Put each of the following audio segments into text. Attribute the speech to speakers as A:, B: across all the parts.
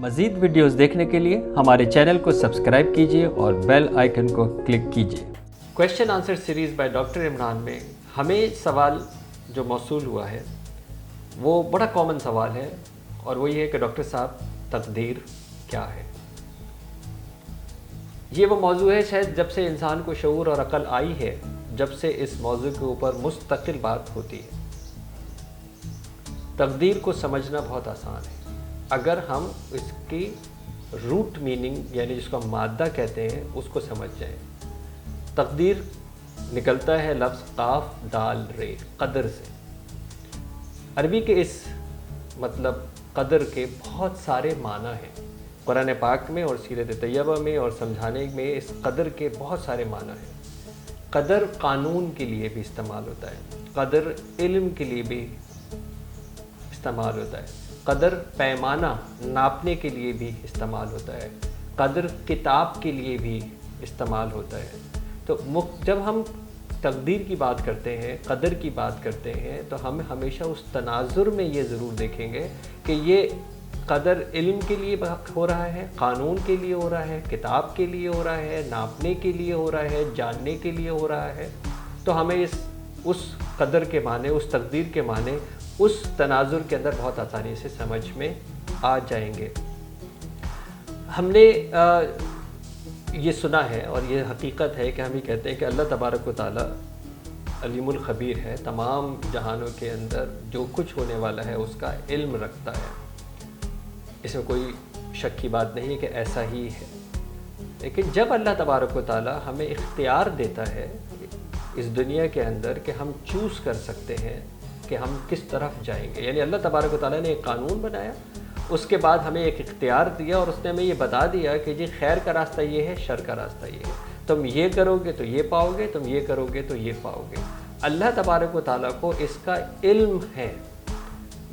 A: मज़ीद वीडियोस देखने के लिए हमारे चैनल को सब्सक्राइब कीजिए और बेल आइकन को क्लिक कीजिए। Question answer series by doctor Imran में हमें सवाल जो मौसूल हुआ है वो बड़ा कॉमन सवाल है और वो ये है कि डॉक्टर साहब तकदीर क्या है। ये वो मौजू है शायद जब से इंसान को शऊर और अक्ल आई है, जब से इस मौजू के ऊपर मुस्तकिल बात होती है। तकदीर को समझना बहुत आसान है अगर हम इसकी रूट मीनिंग यानी जिसको हम मादा कहते हैं उसको समझ जाएं। तकदीर निकलता है लफ्ज़ काफ दाल रे कदर से। अरबी के इस मतलब कदर के बहुत सारे माना हैं कुरान पाक में और सीरत तैयबा में, और समझाने में इस कदर के बहुत सारे माना हैं। कदर कानून के लिए भी इस्तेमाल होता है, कदर इल्म के लिए भी इस्तेमाल होता है, कदर पैमाना नापने के लिए भी इस्तेमाल होता है, कदर किताब के लिए भी इस्तेमाल होता है। तो जब हम तकदीर की बात करते हैं, कदर की बात करते हैं, तो हम हमेशा उस तनाजुर में ये ज़रूर देखेंगे कि ये कदर इल्म के लिए हो रहा है, कानून के लिए हो रहा है, किताब के लिए हो रहा है, नापने के लिए हो रहा है, जानने के लिए हो रहा है। तो हमें उस कदर के माने, उस तकदीर के माने उस तनाजुर के अंदर बहुत आसानी से समझ में आ जाएंगे। हमने ये सुना है और ये हकीकत है कि हम ये कहते हैं कि अल्लाह तबारक व तआला अलीमुल खबीर है, तमाम जहानों के अंदर जो कुछ होने वाला है उसका इल्म रखता है। इसमें कोई शक की बात नहीं है कि ऐसा ही है। लेकिन जब अल्लाह तबारक व तआला हमें इख्तियार देता है इस दुनिया के अंदर कि हम चूज़ कर सकते हैं कि हम किस तरफ जाएंगे, यानी अल्लाह तबारक व तआला ने एक कानून बनाया, उसके बाद हमें एक इख्तियार दिया और उसने हमें ये बता दिया कि जी खैर का रास्ता ये है, शर का रास्ता ये है, तुम ये करोगे तो ये पाओगे, तुम ये करोगे तो ये पाओगे। अल्लाह तबारक व तआला को इसका इल्म है।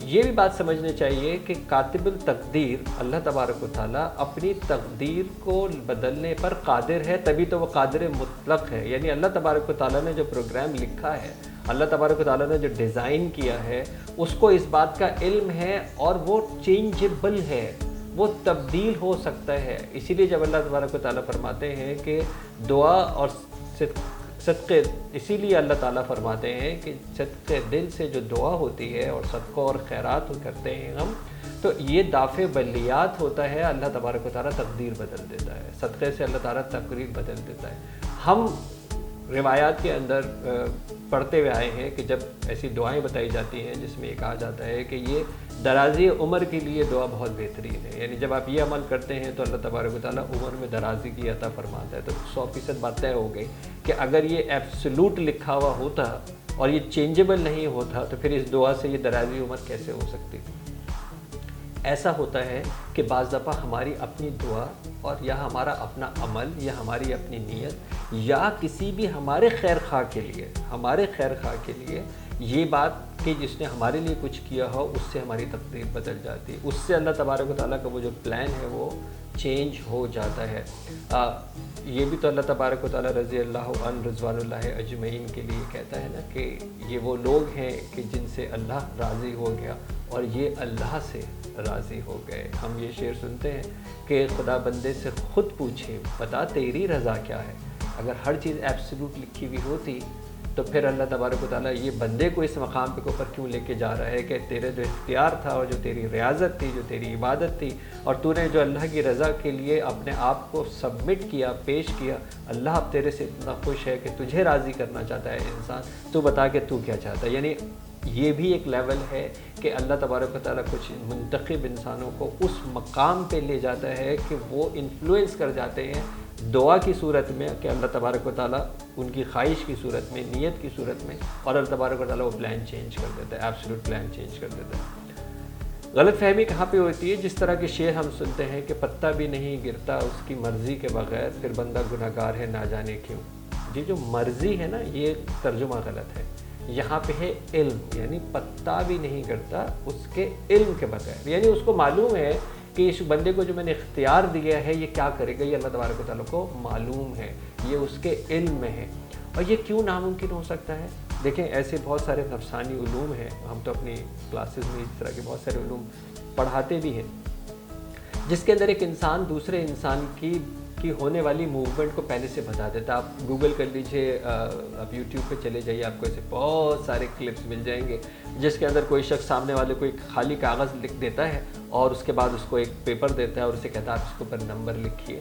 A: ये भी बात समझनी चाहिए कि कातिबुल तकदीर अल्लाह तबारक व तआला अपनी तकदीर को बदलने पर कादिर है, तभी तो वो कादिर मुतलक है। यानी अल्लाह तबारक व तआला ने जो प्रोग्राम लिखा है, अल्लाह तबारक व तआला ने जो डिज़ाइन किया है, उसको इस बात का इल्म है और वो चेंजेबल है, वो तब्दील हो सकता है। इसीलिए जब अल्लाह तबारक व तआला फरमाते हैं कि दुआ और सदक़े, इसीलिए अल्लाह ताला फरमाते हैं कि सदक़े दिल से जो दुआ होती है और सदक़ा और खैरात करते हैं हम, तो ये दाफ़े बलियात होता है। अल्लाह तबारक व तआला तकदीर बदल देता है, सदक़े से अल्लाह ताला तकदीर बदल देता है। हम रिवायात के अंदर पढ़ते हुए आए हैं कि जब ऐसी दुआएं बताई जाती हैं जिसमें ये कहा जाता है कि ये दराज़ी उम्र के लिए दुआ बहुत बेहतरीन है, यानी जब आप ये अमल करते हैं तो अल्लाह तबारक व तआला उम्र में दराज़ी की अता फरमाता है। तो 100% बात तय हो गई कि अगर ये एब्सोल्यूट लिखा हुआ होता और ये चेंजेबल नहीं होता तो फिर इस दुआ से ये दराज़ी उम्र कैसे हो सकती थी। ऐसा होता है कि बाज़ दफ़ा हमारी अपनी दुआ और या हमारा अपना अमल या हमारी अपनी नीयत या किसी भी हमारे खैर ख़्वाह के लिए, हमारे खैर ख़्वाह के लिए ये बात कि जिसने हमारे लिए कुछ किया हो उससे हमारी तकदीर बदल जाती है, उससे अल्लाह तबारक व तआला का वो जो प्लान है वो चेंज हो जाता है। ये भी तो अल्लाह तबारक व तआला रज़ी अल्लाह अन रिज़वानुल्लाह अजमईन के लिए कहता है ना कि ये वो लोग हैं कि जिनसे अल्लाह राज़ी हो गया और ये अल्लाह से राज़ी हो गए। हम ये शेर सुनते हैं कि खुदा बंदे से ख़ुद पूछे बता तेरी रज़ा क्या है। अगर हर चीज़ एब्सोल्यूट लिखी हुई होती तो फिर अल्लाह तबारक व तआला ये बंदे को इस मकाम पे ऊपर क्यों लेके जा रहा है कि तेरे जो इख्तियार था और जो तेरी रियाजत थी, जो तेरी इबादत थी और तूने जो अल्लाह की रज़ा के लिए अपने आप को सबमिट किया, पेश किया, अल्लाह अब तेरे से इतना खुश है कि तुझे राज़ी करना चाहता है इंसान, तू बता के तू क्या चाहता है। यानी ये भी एक लेवल है कि अल्लाह तबारक व तआला कुछ मुंतखब इंसानों को उस मकाम पे ले जाता है कि वो इन्फ्लुएंस कर जाते हैं दुआ की सूरत में कि अल्लाह तबारक व तआला उनकी ख्वाहिश की सूरत में, नीयत की सूरत में, और अल्लाह तबारक व तआला वो प्लान चेंज कर देता है, एब्सोल्यूट प्लान चेंज कर देता है। गलत फहमी कहाँ पे होती है, जिस तरह के शेर हम सुनते हैं कि पत्ता भी नहीं गिरता उसकी मर्ज़ी के बग़ैर, फिर बंदा गुनहगार है ना जाने क्यों। ये जो मर्ज़ी है ना, ये तर्जुमा गलत है। यहाँ पे है इल्म, यानी पत्ता भी नहीं गिरता उसके इल्म के बगैर, यानी उसको मालूम है कि इस बंदे को जो मैंने इख्तियार दिया है ये क्या करेगा, ये अल्लाह तबारक व तआला को मालूम है, ये उसके इल्म में है। और ये क्यों नामुमकिन हो सकता है? देखें, ऐसे बहुत सारे नफसानी उलूम हैं, हम तो अपनी क्लासेस में इस तरह के बहुत सारे उलूम पढ़ाते भी हैं। جس کے اندر ایک انسان دوسرے انسان کی ہونے والی موومنٹ کو پہلے سے بتا دیتا ہے. آپ گوگل کر لیجئے, آپ یوٹیوب پہ چلے جائیے, آپ کو ایسے بہت سارے کلپس مل جائیں گے جس کے اندر کوئی شخص سامنے والے کو ایک خالی کاغذ لکھ دیتا ہے اور اس کے بعد اس کو ایک پیپر دیتا ہے اور اسے کہتا ہے آپ اس کے اوپر نمبر لکھیے,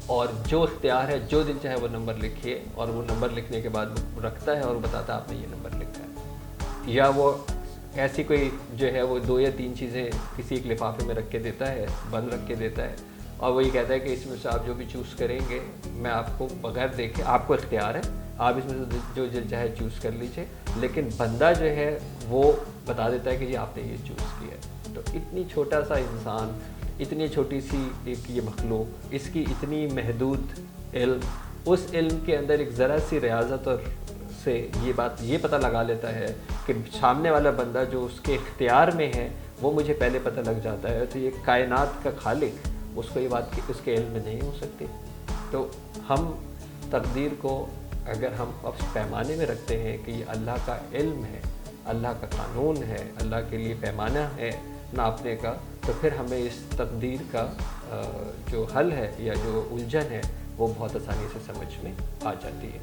A: اور جو اختیار ہے جو دل چاہے وہ نمبر لکھیے, اور وہ نمبر لکھنے کے بعد وہ رکھتا ہے اور بتاتا ہے آپ نے یہ نمبر لکھا ہے. یا وہ ایسی کوئی جو ہے وہ 2 یا 3 چیزیں کسی ایک لفافے میں رکھ کے دیتا ہے, بند رکھ کے دیتا ہے, اور وہ یہ کہتا ہے کہ اس میں سے آپ جو بھی چوز کریں گے میں آپ کو بغیر دیکھے, آپ کو اختیار ہے, آپ اس میں سے جو دل چاہے چوز کر لیجئے, لیکن بندہ جو ہے وہ بتا دیتا ہے کہ جی آپ نے یہ چوز کیا ہے. تو اتنی چھوٹا سا انسان, اتنی چھوٹی سی ایک یہ مخلوق, اس کی اتنی محدود علم, اس علم کے اندر ایک ذرا سی ریاضت اور سے یہ پتہ لگا لیتا ہے کہ سامنے والا بندہ جو اس کے اختیار میں ہے وہ مجھے پہلے پتہ لگ جاتا ہے. تو یہ کائنات کا خالق, اس کو یہ بات اس کے علم میں نہیں ہو سکتی. تو ہم تقدیر کو اگر ہم اس پیمانے میں رکھتے ہیں کہ یہ اللہ کا علم ہے, اللہ کا قانون ہے, اللہ کے لیے پیمانہ ہے ناپنے کا, تو پھر ہمیں اس تقدیر کا جو حل ہے یا جو الجھن ہے وہ بہت آسانی سے سمجھ میں آ جاتی ہے.